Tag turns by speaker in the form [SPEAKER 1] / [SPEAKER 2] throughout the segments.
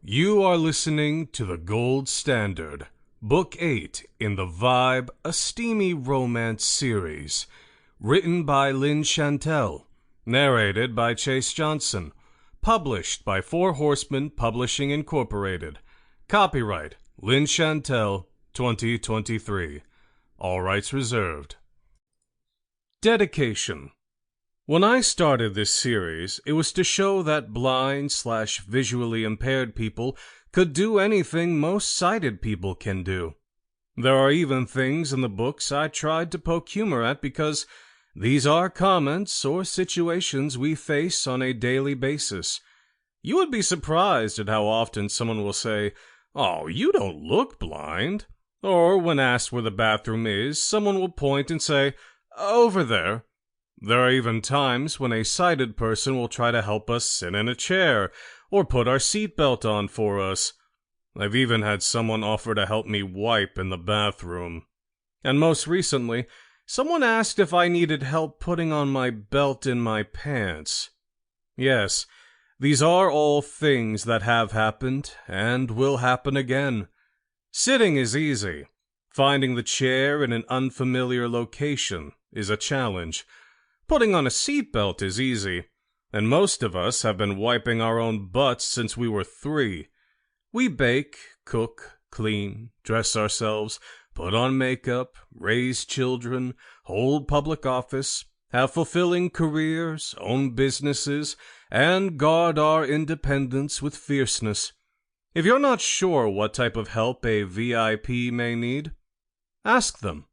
[SPEAKER 1] You are listening to The Gold Standard, Book 8 in the Vibe, a steamy romance series. Written by Lynn Chantale, narrated by Chase Johnson, published by Four Horsemen Publishing Incorporated. Copyright Lynn Chantale 2023. All rights reserved. Dedication. When I started this series, it was to show that blind/visually impaired people could do anything most sighted people can do. There are even things in the books I tried to poke humor at because these are comments or situations we face on a daily basis. You would be surprised at how often someone will say, "Oh, you don't look blind." Or when asked where the bathroom is, someone will point and say, "Over there." There are even times when a sighted person will try to help us sit in a chair or put our seatbelt on for us. I've even had someone offer to help me wipe in the bathroom. And most recently, someone asked if I needed help putting on my belt in my pants. Yes, these are all things that have happened and will happen again. Sitting is easy. Finding the chair in an unfamiliar location is a challenge. Putting on a seatbelt is easy, and most of us have been wiping our own butts since we were 3. We bake, cook, clean, dress ourselves, put on makeup, raise children, hold public office, have fulfilling careers, own businesses, and guard our independence with fierceness. If you're not sure what type of help a VIP may need, ask them.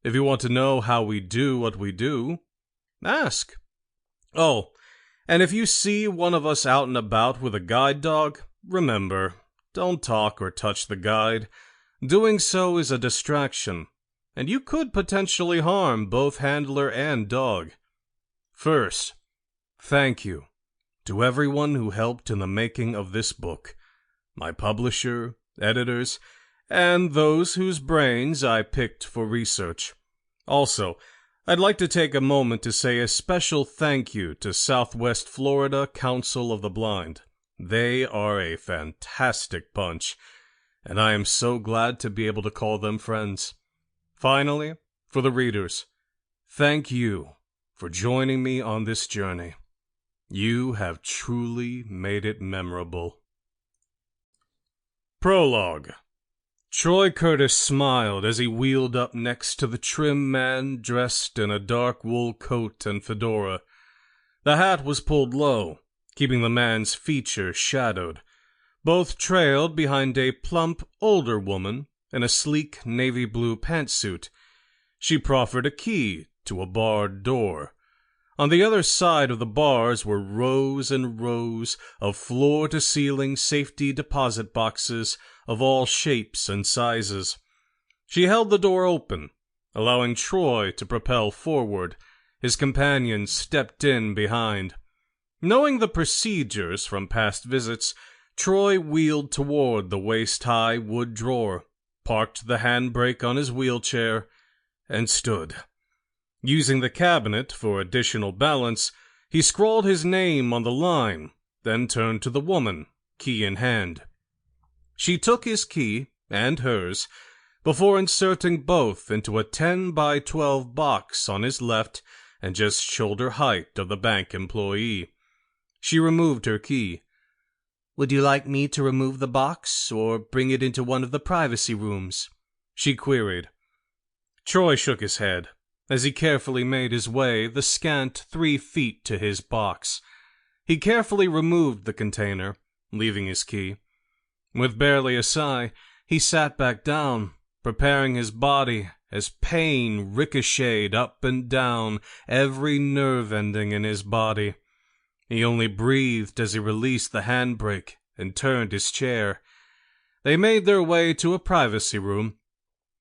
[SPEAKER 1] If you want to know how we do what we do, ask. Oh, and if you see one of us out and about with a guide dog, remember, don't talk or touch the guide. Doing so is a distraction, and you could potentially harm both handler and dog. First, thank you to everyone who helped in the making of this book. My publisher, editors, and those whose brains I picked for research. Also, I'd like to take a moment to say a special thank you to Southwest Florida Council of the Blind. They are a fantastic bunch, and I am so glad to be able to call them friends. Finally, for the readers, thank you for joining me on this journey. You have truly made it memorable. Prologue. Troy Curtis smiled as he wheeled up next to the trim man dressed in a dark wool coat and fedora. The hat was pulled low, keeping the man's features shadowed. Both trailed behind a plump, older woman in a sleek navy blue pantsuit. She proffered a key to a barred door. On the other side of the bars were rows and rows of floor-to-ceiling safety deposit boxes of all shapes and sizes. She held the door open, allowing Troy to propel forward. His companion stepped in behind. Knowing the procedures from past visits, Troy wheeled toward the waist-high wood drawer, parked the handbrake on his wheelchair, and stood. Using the cabinet for additional balance, he scrawled his name on the line, then turned to the woman, key in hand. She took his key, and hers, before inserting both into a 10 by 12 box on his left and just shoulder height of the bank employee. She removed her key. "Would you like me to remove the box, or bring it into one of the privacy rooms?" she queried. Troy shook his head as he carefully made his way the scant 3 feet to his box. He carefully removed the container, leaving his key. With barely a sigh, he sat back down, preparing his body as pain ricocheted up and down every nerve ending in his body. He only breathed as he released the handbrake and turned his chair. They made their way to a privacy room,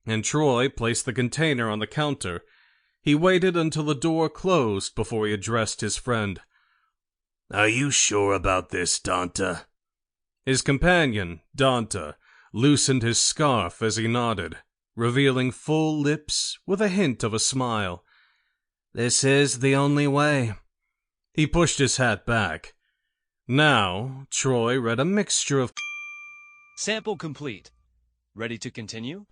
[SPEAKER 1] and Troy placed the container on the counter. He waited until the door closed before he addressed his friend. "Are you sure about this, Danta?" His companion, Danta, loosened his scarf as he nodded, revealing full lips with a hint of a smile. "This is the only way." He pushed his hat back. Now, Troy read a mixture of
[SPEAKER 2] Sample complete. Ready to continue?